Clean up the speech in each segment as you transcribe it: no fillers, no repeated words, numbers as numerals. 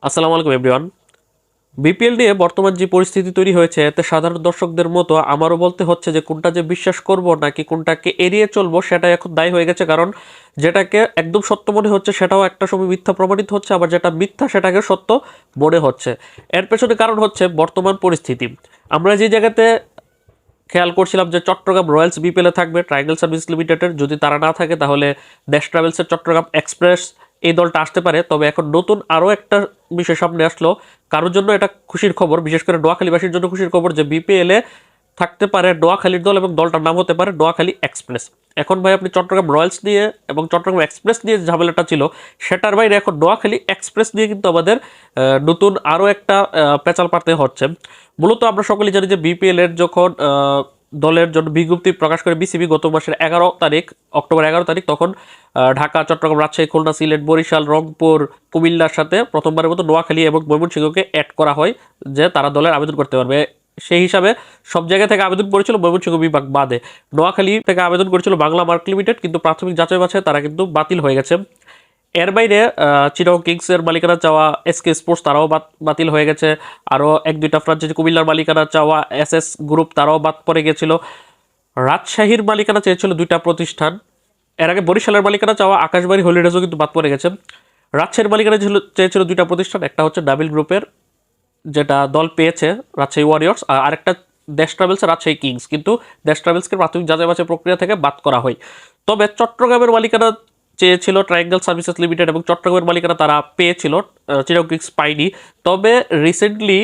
আসসালামু আলাইকুম everyone. BPL নিয়ে বর্তমান যে পরিস্থিতি তৈরি হয়েছে এতে সাধারণ দর্শকদের মতো আমারও বলতে হচ্ছে যে কোনটা যে বিশ্বাস করব নাকি কোনটাকে এড়িয়ে চলবো সেটা এখন দায়ী হয়ে গেছে। কারণ যেটাকে একদম সত্য মনে হচ্ছে সেটাও একটা সময় মিথ্যা প্রমাণিত হচ্ছে, আবার যেটা মিথ্যা সেটাকে সত্য মনে হচ্ছে। এর পেছনে কারণ হচ্ছে বর্তমান পরিস্থিতি। আমরা যে জায়গাতে খেয়াল করছিলাম যে চট্টগ্রাম রয়্যালস বিপিএলে থাকবে ট্রায়াঙ্গল সার্ভিস লিমিটেডের, যদি তারা না থাকে তাহলে দেশ ট্রাভেলসের চট্টগ্রাম এক্সপ্রেস এই দলটা আসতে পারে। তবে এখন নতুন আরও একটা বিষয় সামনে আসলো, কারোর জন্য এটা খুশির খবর, বিশেষ করে নোয়াখালীবাসীর জন্য খুশির খবর যে বিপিএলে থাকতে পারে নোয়াখালীর দল এবং দলটার নাম হতে পারে নোয়াখালী এক্সপ্রেস। এখন ভাই আপনি চট্টগ্রাম রয়্যালস নিয়ে এবং চট্টগ্রাম এক্সপ্রেস নিয়ে যে ঝামেলাটা ছিল সেটার বাইরে এখন নোয়াখালী এক্সপ্রেস নিয়ে কিন্তু আমাদের নতুন আরও একটা পেঁচাল পাড়তে হচ্ছে। মূলত আমরা সকলেই জানি যে বিপিএল এর যখন দলের জন্য বিজ্ঞপ্তি প্রকাশ করে বিসিবি গত মাসের 11 তারিখ, অক্টোবর 11 তারিখ, তখন ঢাকা, চট্টগ্রাম, রাজশাহী, খুলনা, সিলেট, বরিশাল, রংপুর, কুমিল্লার সাথে প্রথমবারের মতো নোয়াখালী এবং ময়মনসিংহকে অ্যাড করা হয় যে তারা দলের আবেদন করতে পারবে। সেই হিসাবে সব জায়গা থেকে আবেদন করেছিল ময়মনসিংহ বিভাগ বাদে। নোয়াখালী থেকে আবেদন করেছিল বাংলা মার্ক লিমিটেড, কিন্তু প্রাথমিক যাচাই বাছাই তারা কিন্তু বাতিল হয়ে গেছে। এর বাইরে চিটাগং কিংসের মালিকানা চাওয়া এসকে স্পোর্টস তারাও বাতিল হয়ে গেছে। আরও এক দুইটা ফ্রাঞ্চাইজি কুমিল্লার মালিকানা চাওয়া এসএস গ্রুপ তারাও বাদ পড়ে গেছিল। রাজশাহীর মালিকানা চেয়েছিল দুইটা প্রতিষ্ঠান। এর আগে বরিশালের মালিকানা চাওয়া আকাশবাড়ি হলিডেজও কিন্তু বাদ পড়ে গেছে। রাজশাহীর মালিকানা চেয়েছিল দুইটা প্রতিষ্ঠান, একটা হচ্ছে নাবিল গ্রুপের যেটা দল পেয়েছে রাজশাহী ওয়ারিয়র্স, আর আরেকটা দেশ ট্রাভেলসের রাজশাহী কিংস, কিন্তু দেশ ট্রাভেলসকে প্রাথমিক যাচাই বাছাই প্রক্রিয়া থেকে বাদ করা হয়। তবে চট্টগ্রামের মালিকানা চেয়েছিল ট্রায়াঙ্গল সার্ভিসেস লিমিটেড এবং চট্টগ্রামের মালিকানা তারা পেয়েছিল, চিটাগং কিংস পাইনি। তবে রিসেন্টলি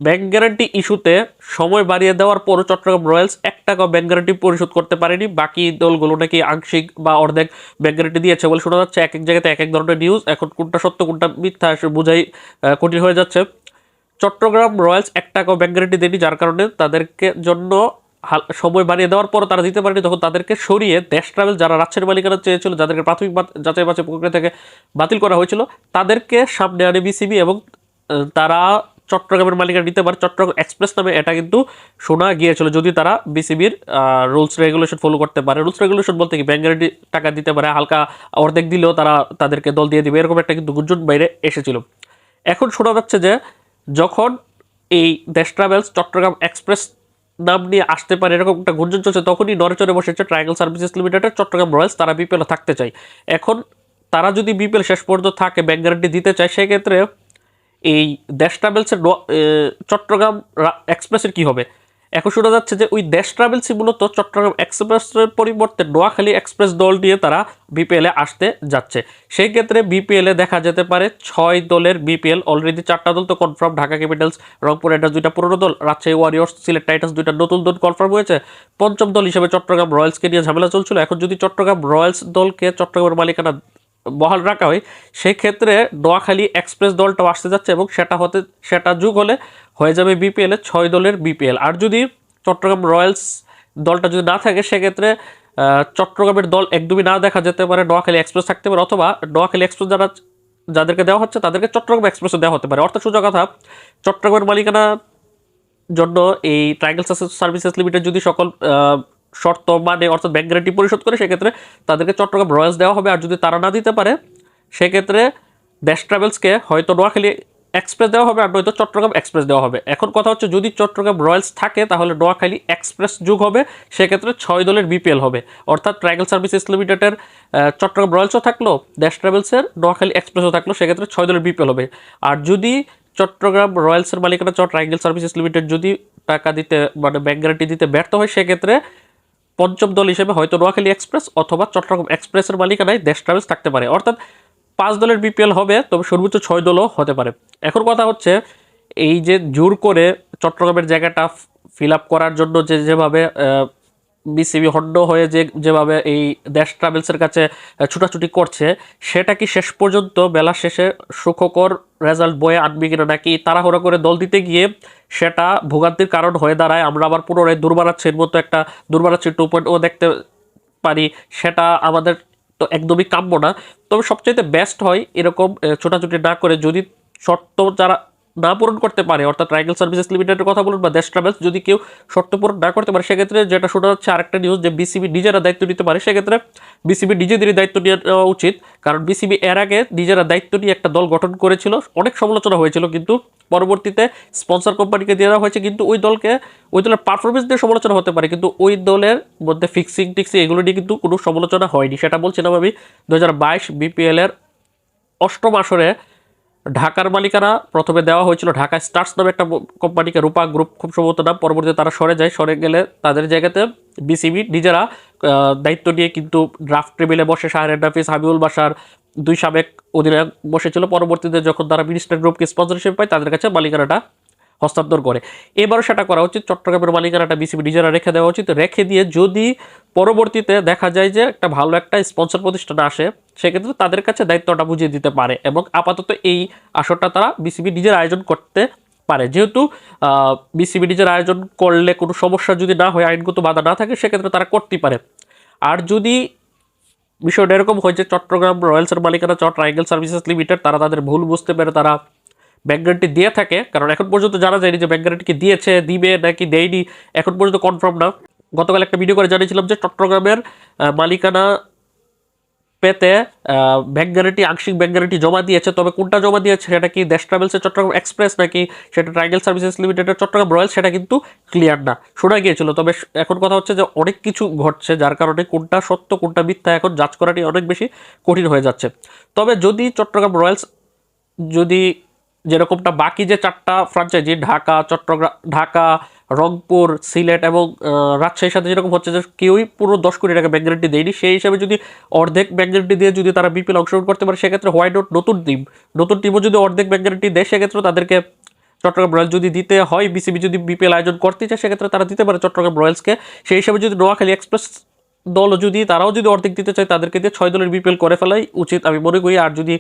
ব্যাংক গ্যারান্টি ইস্যুতে সময় বাড়িয়ে দেওয়ার পরও চট্টগ্রাম রয়্যালস 1 টাকা ব্যাংক গ্যারান্টি পরিশোধ করতে পারেনি। বাকি দলগুলো নাকি আংশিক বা অর্ধেক ব্যাংক গ্যারান্টি দিয়েছে বলে শোনা যাচ্ছে। এক এক জায়গাতে এক এক ধরনের নিউজ, এখন কোনটা সত্য কোনটা মিথ্যা বোঝাই কঠিন হয়ে যাচ্ছে। চট্টগ্রাম রয়্যালস 1 টাকাও ব্যাংক গ্যারান্টি দেয়নি, যার কারণে তাদেরকে জন্য সময় বাড়িয়ে দেওয়ার পর তারা দিতে পারেনি। তখন তাদেরকে সরিয়ে দেশ ট্রাভেল, যারা রাজশাহীর মালিকানা চেয়েছিল, যাদেরকে প্রাথমিক যাচাই বাছাই প্রক্রিয়া থেকে বাতিল করা হয়েছিল, তাদেরকে সামনে আনে বিসিবি এবং তারা চট্টগ্রামের মালিকানা নিতে পারে চট্টগ্রাম এক্সপ্রেস নামে। এটা কিন্তু শোনা গিয়েছিল, যদি তারা বিসিবির রুলস রেগুলেশন ফলো করতে পারে। রুলস রেগুলেশন বলতে কি, ব্যাংক গ্যারান্টি টাকা দিতে পারে, হালকা অর্ধেক দিলেও তারা তাদেরকে দল দিয়ে দিবে, এরকম একটা কিন্তু গুঞ্জন বাইরে এসেছিল। এখন শোনা যাচ্ছে যে যখন এই দেশ ট্রাভেলস চট্টগ্রাম এক্সপ্রেস নাম নিয়ে আসতে পারে এরকম একটা গুঞ্জন চলছে, তখনই নড়েচড়ে বসেছে ট্রায়াঙ্গল সার্ভিসেস লিমিটেডের চট্টগ্রাম রয়্যালস। তারা বিপিএল থাকতে চায়। এখন তারা যদি বিপিএল শেষ পর্যন্ত থাকে, ব্যাংক গ্যারান্টি দিতে চায়, সেক্ষেত্রে এই দেশ ট্রাভেলসের চট্টগ্রাম এক্সপ্রেসের কি হবে? এখন শোনা যাচ্ছে যে ওই দেশ ট্রাভেলসই মূলত চট্টগ্রাম এক্সপ্রেসের পরিবর্তে নোয়াখালী এক্সপ্রেস দল নিয়ে তারা বিপিএলে আসতে যাচ্ছে। সেই ক্ষেত্রে বিপিএলে দেখা যেতে পারে 6 দলের বিপিএল। অলরেডি 4টা দল তো confirm, Dhaka Capitals, Rangpur Riders 2টা পুরনো দল, রাজশাহী ওয়ারিয়র্স, সিলেট টাইটান্স 2টা নতুন দল কনফার্ম হয়েছে। পঞ্চম দল হিসেবে চট্টগ্রাম রয়্যালসকে নিয়ে ঝামেলা চলছিল। এখন যদি চট্টগ্রাম রয়্যালস দলকে চট্টগ্রামের মালিকানা বহাল রাখা হয়, সেই ক্ষেত্রে নোয়াখালী এক্সপ্রেস দলটাও আসতে যাচ্ছে এবং সেটা যুগ হলে হয়ে যাবে বিপিএল এর 6 দলের বিপিএল। আর যদি চট্টগ্রাম রয়্যালস দলটা যদি না থাকে, সেক্ষেত্রে চট্টগ্রামের দল একদমই না দেখা যেতে পারে, নোয়াখালী এক্সপ্রেস থাকতে পারে, অথবা নোয়াখালী এক্সপ্রেস যাদেরকে দেওয়া হচ্ছে তাদেরকে চট্টগ্রাম এক্সপ্রেসও দেওয়া হতে পারে। অর্থাৎ সোজা কথা, চট্টগ্রামের মালিকানা জন্য এই ট্রায়াঙ্গল সার্ভিসেস লিমিটেড যদি সকল শর্ত মানে, অর্থাৎ ব্যাংক গ্যারান্টি পরিশোধ করে, সেক্ষেত্রে তাদেরকে চট্টগ্রাম রয়্যালস দেওয়া হবে। আর যদি তারা না দিতে পারে, সেক্ষেত্রে দেশ ট্রাভেলসকে হয়তো নোয়াখালী এক্সপ্রেস দেওয়া হবে, আর নয়তো চট্টগ্রাম এক্সপ্রেস দেওয়া হবে। এখন কথা হচ্ছে, যদি চট্টগ্রাম রয়্যালস থাকে তাহলে নোয়াখালী এক্সপ্রেস যুগ হবে, সেক্ষেত্রে 6 দলের বিপিএল হবে। অর্থাৎ ট্রায়াঙ্গল সার্ভিসেস লিমিটেডের চট্টগ্রাম রয়্যালসও থাকলো, দেশ ট্রাভেলসের নোয়াখালী এক্সপ্রেসও থাকলো, সেক্ষেত্রে 6 দলের বিপিএল হবে। আর যদি চট্টগ্রাম রয়্যালসের মালিকানা চাওয়া ট্রায়াঙ্গল সার্ভিসেস লিমিটেড যদি টাকা দিতে মানে ব্যাংক গ্যারান্টি দিতে ব্যর্থ হয়, সেক্ষেত্রে পঞ্চম দল হিসেবে হয়তো নোয়াখালী এক্সপ্রেস অথবা চট্টগ্রাম এক্সপ্রেসের মালিকানায় দেশ ট্রাভেলস থাকতে পারে। অর্থাৎ 5 দলের বিপিএল হবে, তবে সর্বোচ্চ 6 দলও হতে পারে। এখন কথা হচ্ছে, এই যে জোর করে চট্টগ্রামের জায়গাটা ফিল আপ করার জন্য যেভাবে বিসিবি হন্য হয়ে যেভাবে এই দেশ ট্রাভেলসের কাছে ছুটাছুটি করছে, সেটা কি শেষ পর্যন্ত বেলা শেষে সুখকর রেজাল্ট বয়ে আনবে কিনা, নাকি তাড়াহুড়া করে দল দিতে গিয়ে সেটা ভোগান্তির কারণ হয়ে দাঁড়ায়, আমরা আবার পুনরায় দুর্বারাচ্ছির মতো একটা দুর্বারাচ্ছি 2.0 দেখতে পারি? সেটা আমাদের তো একদমই কাম্য না। তবে সবচাইতে বেস্ট হয় এরকম ছোটাছুটি না করে, যদি শর্ত যারা না পূরণ করতে পারে, অর্থাৎ ট্রায়াঙ্গেল সার্ভিসেস লিমিটেডের কথা বলুন বা দেশ ট্রাভেলস, যদি কেউ শর্ত পূরণ না করতে পারে সেক্ষেত্রে যেটা শোনা যাচ্ছে আরেকটা নিউজ যে বিসিবি নিজেরা দায়িত্ব নিতে পারে। সেক্ষেত্রে বিসিবি নিজেদেরই দায়িত্ব নেওয়া উচিত, কারণ বিসিবি এর আগে নিজেরা দায়িত্ব নিয়ে একটা দল গঠন করেছিল, অনেক সমালোচনা হয়েছিল, কিন্তু পরবর্তীতে স্পন্সর কোম্পানিকে দিয়ে দেওয়া হয়েছে। কিন্তু ওই দলের পারফরমেন্স নিয়ে সমালোচনা হতে পারে, কিন্তু ওই দলের মধ্যে ফিক্সিং টিক্সিং এগুলো নিয়ে কিন্তু কোনো সমালোচনা হয়নি। সেটা বলছিলাম আমি 2022 বিপিএল এর 8ম আসরে ঢাকার মালিকানা প্রথমে দেওয়া হয়েছিল ঢাকা স্টার্স নামে একটা কোম্পানিকে, রূপা গ্রুপ খুব সম্ভবত নাম। পরবর্তীতে তারা সরে গেলে তাদের জায়গাতে বিসিবি নিজেরা দায়িত্ব নিয়ে কিন্তু ড্রাফট টেবিলে বসে শাহরিয়ার নাফিস, হাবিবুল বাশার, 2 সাবেক অধিনায়ক বসেছিল। পরবর্তীতে যখন তারা মিনিস্টার গ্রুপকে স্পন্সরশিপ পায় তাদের কাছে মালিকানাটা হস্তান্তর করে। এবারও সেটা করা উচিত, চট্টগ্রামের মালিকানাটা বিসিবি নিজেরা রেখে দেওয়া উচিত। রেখে দিয়ে যদি পরবর্তীতে দেখা যায় যে একটা ভালো একটা স্পন্সর প্রতিষ্ঠান আসে, সেক্ষেত্রে তাদের কাছে দায়িত্বটা বুঝিয়ে দিতে পারে, এবং আপাতত এই আসরটা তারা বিসিবি নিজের আয়োজন করতে পারে। যেহেতু বিসিবি নিজের আয়োজন করলে কোনো সমস্যা যদি না হয়, আইনগত বাধা না থাকে, সেক্ষেত্রে তারা করতেই পারে। আর যদি বিষয়টা এরকম হয় যে চট্টগ্রাম রয়্যালসের মালিকানা ট্রায়াঙ্গেল সার্ভিসেস লিমিটেড, তারা তাদের ভুল বুঝতে পেরে তারা ব্যাংক গ্যারান্টি দিয়ে থাকে, কারণ এখন পর্যন্ত জানা যায়নি যে ব্যাংক গ্যারান্টি কি দিয়েছে, দিবে নাকি দেয়নি, এখন পর্যন্ত কনফার্ম না। গতকাল একটা ভিডিও করে জানিয়েছিলাম যে চট্টগ্রামের মালিকানা পেতে ব্যাংক গ্যারান্টি, আংশিক ব্যাংক গ্যারান্টি জমা দিয়েছে, তবে কোনটা জমা দিয়েছে, সেটা কি দেশ ট্রাভেলসের চট্টগ্রাম এক্সপ্রেস নাকি সেটা ট্রায়াঙ্গেল সার্ভিসেস লিমিটেডের চট্টগ্রাম রয়্যালস, সেটা কিন্তু ক্লিয়ার না, শোনা গিয়েছিল। তবে এখন কথা হচ্ছে যে অনেক কিছু ঘটছে, যার কারণে কোনটা সত্য কোনটা মিথ্যা এখন যাচ করাটি অনেক বেশি কঠিন হয়ে যাচ্ছে। তবে যদি চট্টগ্রাম রয়্যালস যদি যেরকমটা বাকি যে 4টা ফ্রাঞ্চাইজি ঢাকা, রংপুর, সিলেট এবং রাজশাহীর সাথে যেরকম হচ্ছে যে কেউই পুরো 10 কোটি টাকা ব্যাংক গ্যারান্টি দেয়নি, সেই হিসাবে যদি অর্ধেক ব্যাংক গ্যারান্টি দিয়ে যদি তারা বিপিএল অংশগ্রহণ করতে পারে, সেক্ষেত্রে হোয়াই নট নতুন টিমও যদি অর্ধেক ব্যাংক গ্যারান্টি দেয়, সেক্ষেত্রে তাদেরকে চট্টগ্রাম রয়্যালস যদি দিতে হয়, বিসিবি যদি বিপিএল আয়োজন করতে চায়, সেক্ষেত্রে তারা দিতে পারে চট্টগ্রাম রয়্যালসকে। সেই হিসাবে যদি নোয়াখালী এক্সপ্রেস দল তারাও যদি অর্ধেক দিতে চায়, তাদেরকে দিয়ে 6 দলের বিপিএল করে ফেলাই উচিত আমি মনে করি। আর যদি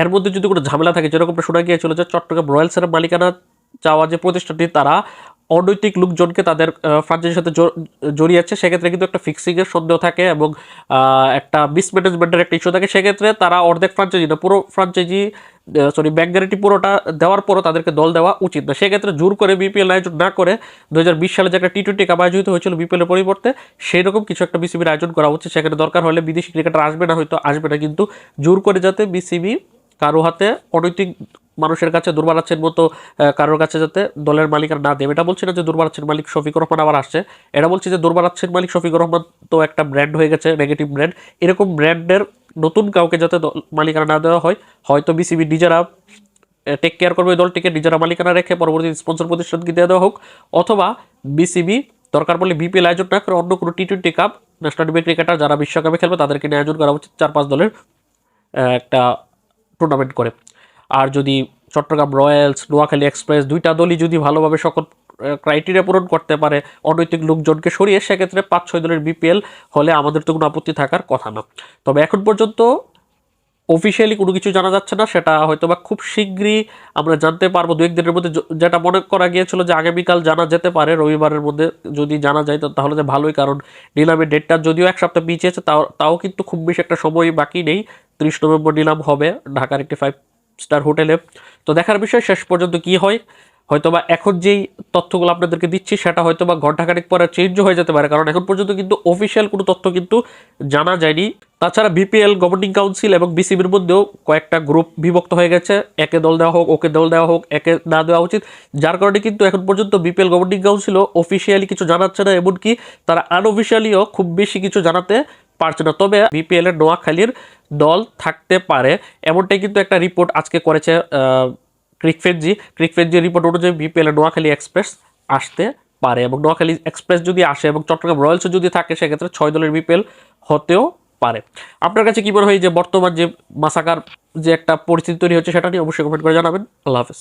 এর মধ্যে যদি কোনো ঝামেলা থাকে, যেরকমটা শোনা গিয়েছিল যে চট্টগ্রাম রয়্যালসের মালিকানা চাওয়া যে প্রতিষ্ঠানটি তারা অনৈতিক লোকজনকে তাদের ফ্রাঞ্চাইজির সাথে জড়িয়েছে, সেক্ষেত্রে কিন্তু একটা ফিক্সিংয়ের সন্দেহ থাকে এবং একটা মিসম্যানেজমেন্টের একটা ইস্যু থাকে। সেক্ষেত্রে তারা অর্ধেক ফ্রাঞ্চাইজি না, পুরো ফ্রাঞ্চাইজি ব্যাংক গ্যারান্টি পুরোটা দেওয়ার পরও তাদেরকে দল দেওয়া উচিত না। সেক্ষেত্রে জোর করে বিপিএল আয়োজন না করে 2020 সালে যে একটা টি-20 কাপ আয়োজিত হয়েছিল বিপিএলের পরিবর্তে, সেই রকম কিছু একটা বিসিবির আয়োজন করা উচিত। সেখানে দরকার হলে বিদেশি ক্রিকেটার আসবে না, হয়তো আসবে না, কিন্তু জোর করে যাতে বিসিবি কারো হাতে অনৈতিক মানুষের কাছে, দুর্বারাচ্ছের মতো কারোর কাছে যাতে দলের মালিকানা না দেবে। এটা বলছি না যে দুর্বারাচ্ছের মালিক শফিকুর রহমান আবার আসছে, এটা বলছি যে দুর্বারাচ্ছের মালিক শফিকুর রহমান তো একটা ব্র্যান্ড হয়ে গেছে, নেগেটিভ ব্র্যান্ড। এরকম ব্র্যান্ডের নতুন কাউকে যাতে মালিকানা না দেওয়া হয়, হয়তো বিসিবি নিজেরা টেক কেয়ার করবে ওই দলটিকে, নিজেরা মালিকানা রেখে পরবর্তী স্পন্সর প্রতিষ্ঠানকে দিয়ে দেওয়া হোক, অথবা বিসিবি দরকার পড়লে বিপিএল আয়োজন না করে অন্য কোনো টি-20 কাপ ন্যাশনাল টিমের ক্রিকেটার যারা বিশ্বকাপে খেলবে তাদেরকে নিয়ে আয়োজন করা উচিত, 4-5 দলের একটা টুর্নামেন্ট করে। আর যদি চট্টগ্রাম রয়্যালস, নোয়াখালী এক্সপ্রেস 2টা দলই যদি ভালোভাবে সকল ক্রাইটেরিয়া পূরণ করতে পারে, অনৈতিক লোকজনকে সরিয়ে, সেক্ষেত্রে 5-6 দলের বিপিএল হলে আমাদের তো কোনো আপত্তি থাকার কথা না। তবে এখন পর্যন্ত অফিসিয়ালি কোনো কিছু জানা যাচ্ছে না, সেটা হয়তো বা খুব শীঘ্রই আমরা জানতে পারবো 2-1 দিনের মধ্যে। যেটা মনে করা গিয়েছিল যে আগামীকাল জানা যেতে পারে, রবিবারের মধ্যে যদি জানা যায় তাহলে যে ভালোই, কারণ নিলামের ডেটটা যদিও 1 সপ্তাহ পিছিয়েছে, তাও কিন্তু খুব বেশি একটা সময় বাকি নেই। 30 নভেম্বর নিলাম হবে ঢাকার একটি 5-স্টার হোটেলে। তো দেখার বিষয় শেষ পর্যন্ত কি হয়। হয়তোবা এখন যেই তথ্যগুলো আপনাদেরকে দিচ্ছি সেটা হয়তোবা ঘন্টাখানেক পরে চেঞ্জও হয়ে যেতে পারে, কারণ এখন পর্যন্ত কিন্তু অফিসিয়াল কোনো তথ্য কিন্তু জানা যায়নি। তাছাড়া বিপিএল গভর্নিং কাউন্সিল এবং বিসিবির মধ্যেও কয়েকটা গ্রুপ বিভক্ত হয়ে গেছে, একে দল দেওয়া হোক, ওকে দল দেওয়া হোক, একে না দেওয়া উচিত, যার কারণে কিন্তু এখন পর্যন্ত বিপিএল গভর্নিং কাউন্সিলও অফিসিয়ালি কিছু জানাচ্ছে না, এমনকি তারা আনঅফিসিয়ালিও খুব বেশি কিছু জানাতে পারছে না। তবে বিপিএল এর নোয়াখালীর দল থাকতে পারে, এমনটাই কিন্তু একটা রিপোর্ট আজকে করেছে ক্রিকফেজি রিপোর্ট অনুযায়ী বিপিএল এ নোয়াখালী এক্সপ্রেস আসতে পারে, এবং নোয়াখালী এক্সপ্রেস যদি আসে এবং চট্টগ্রাম রয়্যালসও যদি থাকে, সেক্ষেত্রে 6 দলের বিপিএল হতেও পারে। আপনার কাছে কি মনে হয় যে বর্তমান যে মাসাকার যে একটা পরিস্থিতি তৈরি হচ্ছে, সেটা নিয়ে অবশ্যই কমেন্ট করে জানাবেন। আল্লাহ হাফেজ।